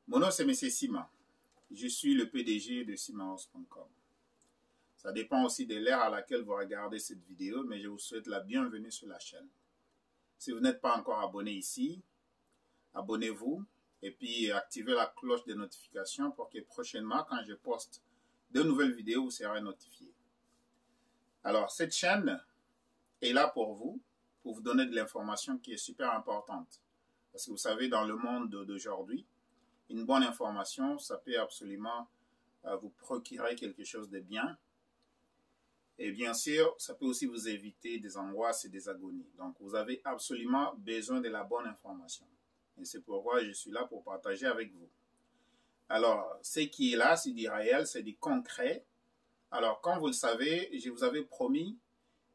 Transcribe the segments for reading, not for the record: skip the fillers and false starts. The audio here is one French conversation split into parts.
Mon nom c'est M. Sima. Je suis le PDG de simahouse.com. Ça dépend aussi de l'ère à laquelle vous regardez cette vidéo, mais je vous souhaite la bienvenue sur la chaîne. Si vous n'êtes pas encore abonné ici, abonnez-vous et puis activez la cloche de notification pour que prochainement, quand je poste de nouvelles vidéos, vous serez notifié. Alors, cette chaîne est là pour vous donner de l'information qui est super importante. Parce que vous savez, dans le monde d'aujourd'hui, une bonne information, ça peut absolument vous procurer quelque chose de bien. Et bien sûr, ça peut aussi vous éviter des angoisses et des agonies. Donc, vous avez absolument besoin de la bonne information. Et c'est pourquoi je suis là pour partager avec vous. Alors, ce qui est là, c'est du réel, c'est du concret. Alors, comme vous le savez, je vous avais promis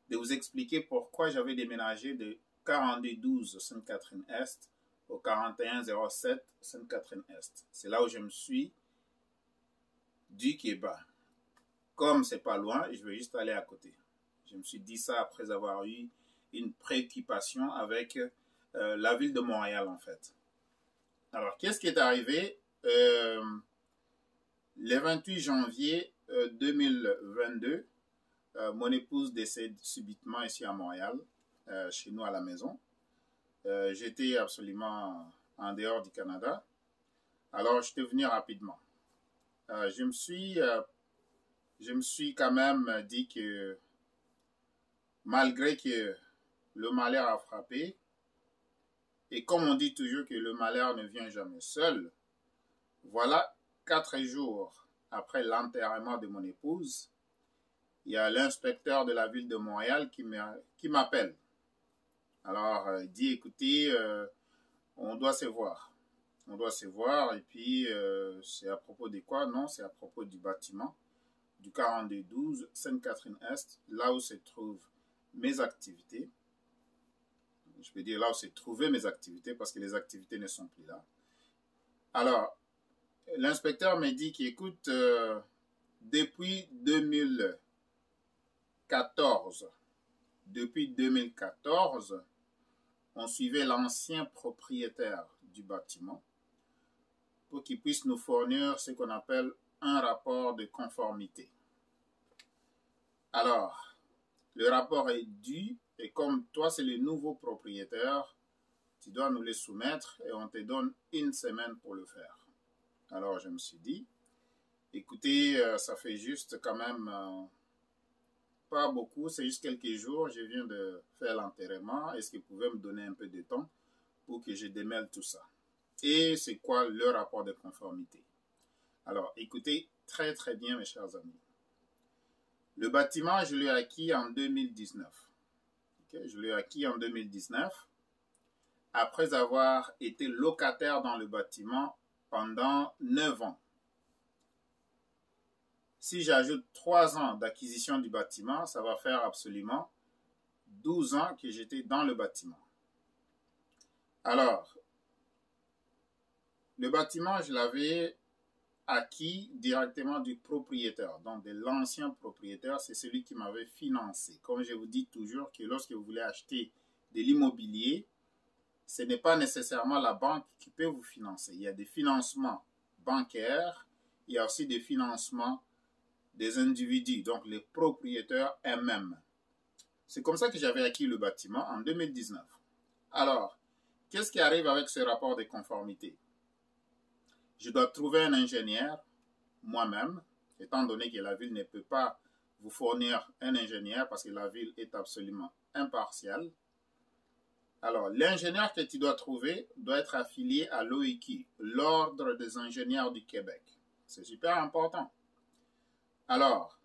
de vous expliquer pourquoi j'avais déménagé de 4212 Sainte-Catherine-Est au 4107 Sainte-Catherine-Est. C'est là où je me suis dit que comme c'est pas loin, je vais juste aller à côté. Je me suis dit ça après avoir eu une préoccupation avec la ville de Montréal en fait. Alors, qu'est-ce qui est arrivé? Le 28 janvier 2022, mon épouse décède subitement ici à Montréal, chez nous à la maison. J'étais absolument en dehors du Canada. Alors, je suis venu rapidement. Je me suis quand même dit que malgré que le malheur a frappé, et comme on dit toujours que le malheur ne vient jamais seul, voilà 4 jours après l'enterrement de mon épouse, il y a l'inspecteur de la ville de Montréal qui m'appelle. Alors, il dit, écoutez, on doit se voir. On doit se voir et puis c'est à propos de quoi? Non, c'est à propos du bâtiment du 4212 Sainte-Catherine-Est, là où se trouvent mes activités. Je peux dire là où se trouvaient mes activités parce que les activités ne sont plus là. Alors, l'inspecteur me dit qu'écoute, depuis 2014, on suivait l'ancien propriétaire du bâtiment pour qu'il puisse nous fournir ce qu'on appelle un rapport de conformité. Alors, le rapport est dû et comme toi, c'est le nouveau propriétaire, tu dois nous le soumettre et on te donne 1 semaine pour le faire. Alors, je me suis dit, écoutez, ça fait juste quand même pas beaucoup, c'est juste quelques jours, je viens de faire l'enterrement. Est-ce que vous pouvez me donner un peu de temps pour que je démêle tout ça? Et c'est quoi le rapport de conformité? Alors, écoutez très très bien mes chers amis. Le bâtiment, je l'ai acquis en 2019. Okay? Je l'ai acquis en 2019 après avoir été locataire dans le bâtiment pendant 9 ans. Si j'ajoute 3 ans d'acquisition du bâtiment, ça va faire absolument 12 ans que j'étais dans le bâtiment. Alors, le bâtiment, je l'avais acquis directement du propriétaire, donc de l'ancien propriétaire, c'est celui qui m'avait financé. Comme je vous dis toujours que lorsque vous voulez acheter de l'immobilier, ce n'est pas nécessairement la banque qui peut vous financer. Il y a des financements bancaires, il y a aussi des financements des individus, donc les propriétaires eux-mêmes. C'est comme ça que j'avais acquis le bâtiment en 2019. Alors, qu'est-ce qui arrive avec ce rapport de conformité? Je dois trouver un ingénieur, moi-même, étant donné que la ville ne peut pas vous fournir un ingénieur parce que la ville est absolument impartiale. Alors, l'ingénieur que tu dois trouver doit être affilié à l'OIQ, l'Ordre des ingénieurs du Québec. C'est super important. Alors,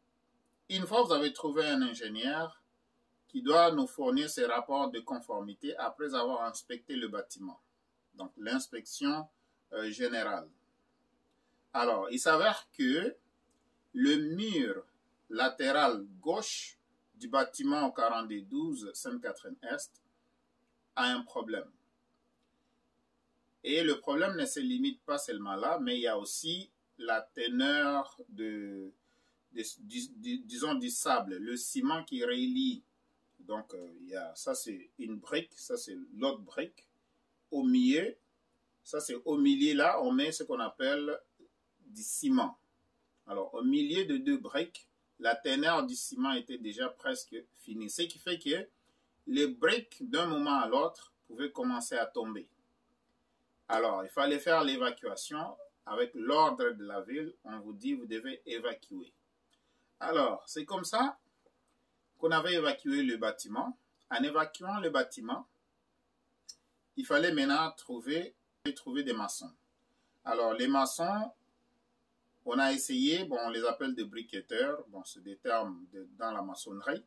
une fois que vous avez trouvé un ingénieur qui doit nous fournir ses rapports de conformité après avoir inspecté le bâtiment, donc l'inspection générale. Alors, il s'avère que le mur latéral gauche du bâtiment au 4212 Sainte-Catherine-Est a un problème. Et le problème ne se limite pas seulement là, mais il y a aussi la teneur disons du sable, le ciment qui relie. Donc, ça c'est une brique, ça c'est l'autre brique. Au milieu, Ça, c'est au milieu, là, on met ce qu'on appelle du ciment. Alors, au milieu de 2 briques, la teneur du ciment était déjà presque finie. Ce qui fait que les briques, d'un moment à l'autre, pouvaient commencer à tomber. Alors, il fallait faire l'évacuation. Avec l'ordre de la ville, on vous dit, vous devez évacuer. Alors, c'est comme ça qu'on avait évacué le bâtiment. En évacuant le bâtiment, il fallait maintenant trouver des maçons. Alors, les maçons, on a essayé, bon, on les appelle des briquetteurs, bon, c'est des termes dans la maçonnerie,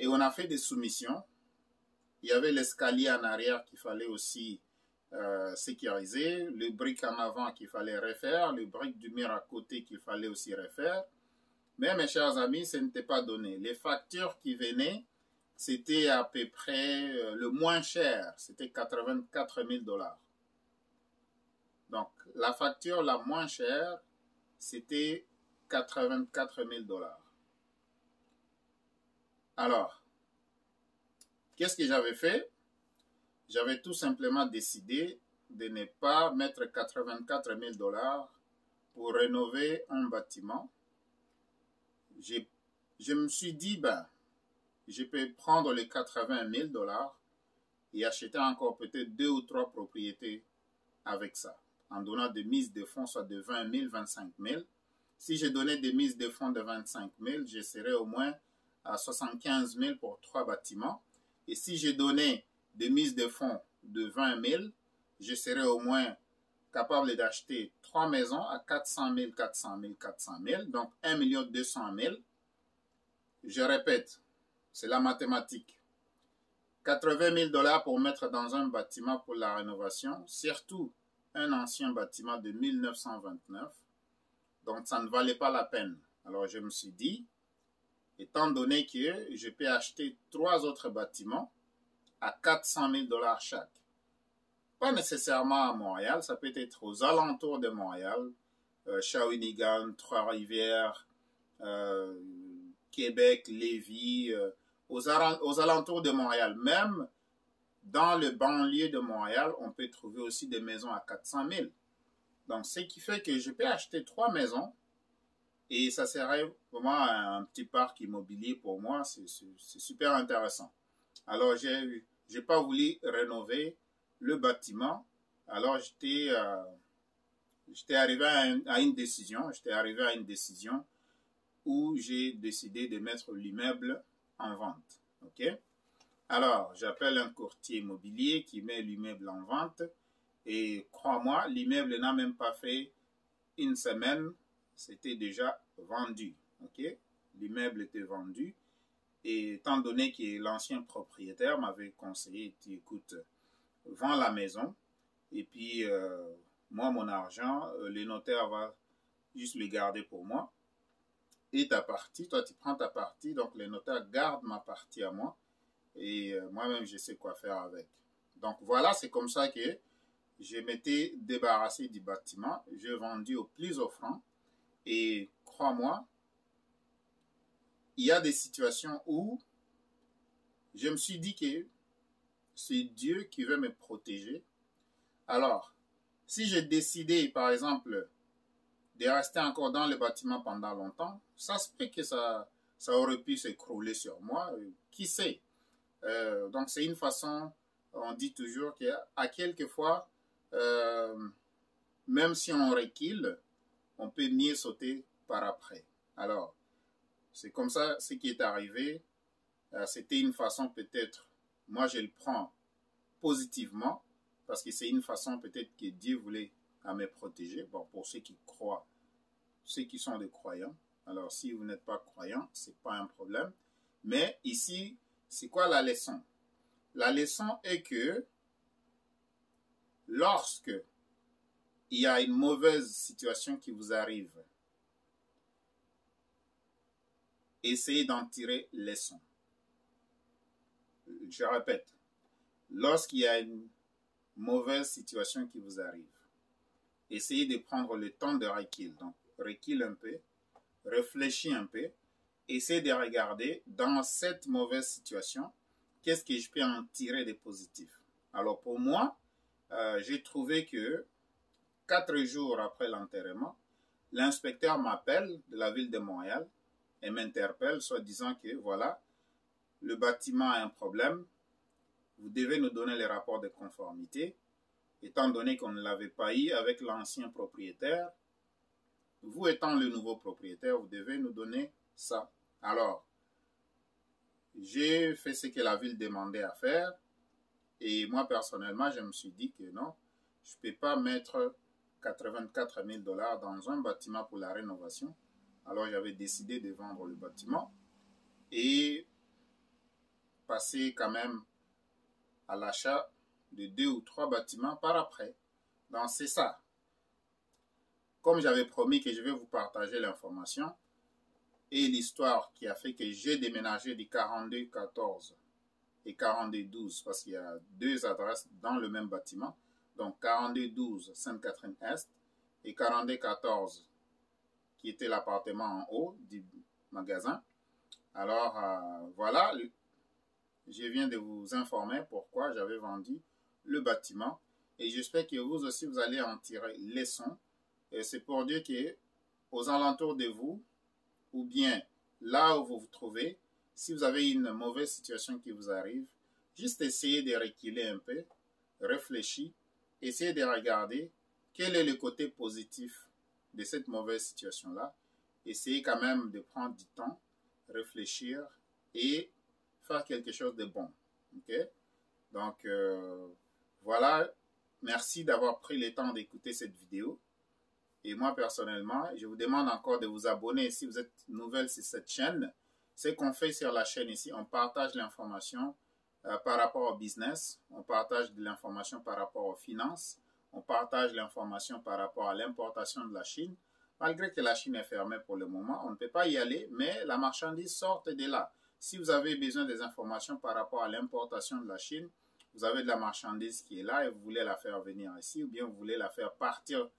et on a fait des soumissions. Il y avait l'escalier en arrière qu'il fallait aussi sécuriser, le brique en avant qu'il fallait refaire, le brique du mur à côté qu'il fallait aussi refaire. Mais mes chers amis, ce n'était pas donné. Les factures qui venaient, c'était à peu près le moins cher, c'était 84 000 $. Donc, la facture la moins chère, c'était 84 000 $. Alors, qu'est-ce que j'avais fait? J'avais tout simplement décidé de ne pas mettre 84 000 $ pour rénover un bâtiment. Je me suis dit, ben, je peux prendre les 80 000 $ et acheter encore peut-être 2 ou 3 propriétés avec ça, en donnant des mises de fonds soit de 20 000, 25 000. Si je donnais des mises de fonds de 25 000, je serais au moins à 75 000 pour 3 bâtiments. Et si je donnais des mises de fonds de 20 000, je serais au moins capable d'acheter 3 maisons à 400 000, 400 000, 400 000, donc 1 200 000. Je répète, c'est la mathématique. 80 000 $ pour mettre dans un bâtiment pour la rénovation, surtout un ancien bâtiment de 1929, donc ça ne valait pas la peine. Alors je me suis dit, étant donné que je peux acheter 3 autres bâtiments à 400 000 $ chaque, pas nécessairement à Montréal, ça peut être aux alentours de Montréal, Shawinigan, Trois-Rivières, Québec, Lévis, aux alentours de Montréal. Même dans le banlieue de Montréal, on peut trouver aussi des maisons à 400 000. Donc, ce qui fait que je peux acheter 3 maisons et ça serait vraiment un petit parc immobilier pour moi. C'est super intéressant. Alors, je n'ai pas voulu rénover le bâtiment. Alors, j'étais arrivé à une décision. J'étais arrivé à une décision où j'ai décidé de mettre l'immeuble en vente. OK? Alors, j'appelle un courtier immobilier qui met l'immeuble en vente et crois-moi, l'immeuble n'a même pas fait une semaine, c'était déjà vendu. OK? L'immeuble était vendu et étant donné que l'ancien propriétaire m'avait conseillé, écoute, vends la maison et puis moi, mon argent, le notaire va juste le garder pour moi. Et ta partie, toi tu prends ta partie, donc le notaire garde ma partie à moi et moi-même je sais quoi faire avec. Donc voilà, c'est comme ça que je m'étais débarrassé du bâtiment, j'ai vendu au plus offrant et crois-moi, il y a des situations où je me suis dit que c'est Dieu qui veut me protéger. Alors, si j'ai décidé par exemple de rester encore dans le bâtiment pendant longtemps, ça se peut que ça aurait pu s'écrouler sur moi, qui sait. Donc c'est une façon, on dit toujours qu'à quelquefois, même si on recule, on peut mieux sauter par après. Alors, c'est comme ça ce qui est arrivé. C'était une façon peut-être, moi je le prends positivement, parce que c'est une façon peut-être que Dieu voulait à me protéger. Bon, pour ceux qui croient, ceux qui sont des croyants. Alors, si vous n'êtes pas croyant, ce n'est pas un problème. Mais ici, c'est quoi la leçon? La leçon est que lorsque il y a une mauvaise situation qui vous arrive, essayez d'en tirer leçon. Je répète, lorsqu'il y a une mauvaise situation qui vous arrive, essayez de prendre le temps de recul. Donc, recule un peu, réfléchis un peu, essayez de regarder dans cette mauvaise situation, qu'est-ce que je peux en tirer de positif. Alors pour moi, j'ai trouvé que 4 jours après l'enterrement, l'inspecteur m'appelle de la ville de Montréal et m'interpelle, soit disant que voilà, le bâtiment a un problème, vous devez nous donner les rapports de conformité, étant donné qu'on ne l'avait pas eu avec l'ancien propriétaire. Vous étant le nouveau propriétaire, vous devez nous donner ça. Alors, j'ai fait ce que la ville demandait à faire et moi personnellement, je me suis dit que non, je ne peux pas mettre 84 000 $ dans un bâtiment pour la rénovation. Alors, j'avais décidé de vendre le bâtiment et passer quand même à l'achat de 2 ou 3 bâtiments par après. Donc, c'est ça. Comme j'avais promis que je vais vous partager l'information et l'histoire qui a fait que j'ai déménagé du 4214 et 4212 parce qu'il y a 2 adresses dans le même bâtiment. Donc 4212 Sainte-Catherine-Est et 4214 qui était l'appartement en haut du magasin. Alors voilà, je viens de vous informer pourquoi j'avais vendu le bâtiment et j'espère que vous aussi vous allez en tirer leçon. Et c'est pour dire que aux alentours de vous ou bien là où vous vous trouvez, si vous avez une mauvaise situation qui vous arrive, juste essayez de reculer un peu, réfléchir, essayez de regarder quel est le côté positif de cette mauvaise situation-là. Essayez quand même de prendre du temps, réfléchir et faire quelque chose de bon. Okay? Donc, voilà. Merci d'avoir pris le temps d'écouter cette vidéo. Et moi, personnellement, je vous demande encore de vous abonner si vous êtes nouvelle sur cette chaîne. Ce qu'on fait sur la chaîne ici, on partage l'information par rapport au business, on partage de l'information par rapport aux finances, on partage l'information par rapport à l'importation de la Chine. Malgré que la Chine est fermée pour le moment, on ne peut pas y aller, mais la marchandise sort de là. Si vous avez besoin des informations par rapport à l'importation de la Chine, vous avez de la marchandise qui est là et vous voulez la faire venir ici ou bien vous voulez la faire partir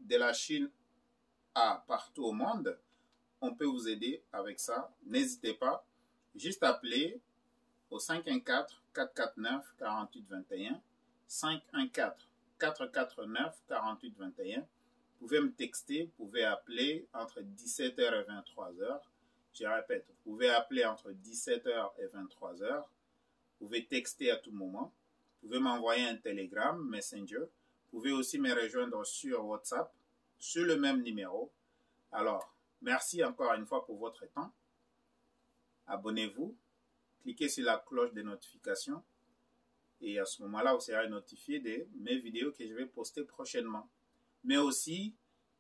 de la Chine à partout au monde, on peut vous aider avec ça. N'hésitez pas, juste appeler au 514-449-4821, 514-449-4821. Vous pouvez me texter, vous pouvez appeler entre 17h et 23h. Je répète, vous pouvez appeler entre 17h et 23h. Vous pouvez texter à tout moment. Vous pouvez m'envoyer un Telegram, Messenger. Vous pouvez aussi me rejoindre sur WhatsApp, sur le même numéro. Alors, merci encore une fois pour votre temps. Abonnez-vous, cliquez sur la cloche de notification et à ce moment-là, vous serez notifié de mes vidéos que je vais poster prochainement. Mais aussi,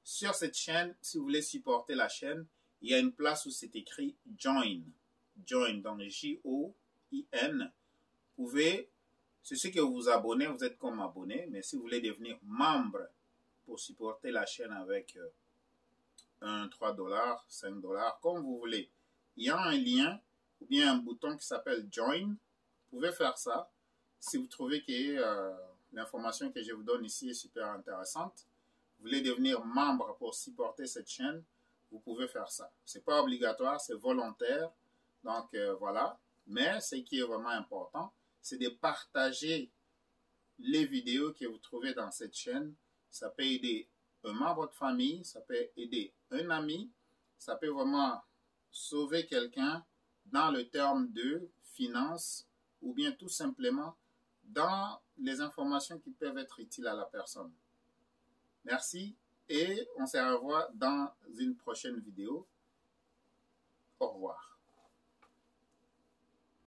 sur cette chaîne, si vous voulez supporter la chaîne, il y a une place où c'est écrit Join. Join, donc J-O-I-N. Vous pouvez, c'est ce que vous vous abonnez, vous êtes comme abonné, mais si vous voulez devenir membre pour supporter la chaîne avec 1, 3 $, 5 $, comme vous voulez, il y a un lien ou bien un bouton qui s'appelle Join. Vous pouvez faire ça si vous trouvez que l'information que je vous donne ici est super intéressante. Vous voulez devenir membre pour supporter cette chaîne, vous pouvez faire ça. Ce n'est pas obligatoire, c'est volontaire. Donc voilà. Mais ce qui est vraiment important, c'est de partager les vidéos que vous trouvez dans cette chaîne. Ça peut aider un membre de famille, ça peut aider un ami, ça peut vraiment sauver quelqu'un dans le terme de finances ou bien tout simplement dans les informations qui peuvent être utiles à la personne. Merci et on se revoit dans une prochaine vidéo. Au revoir.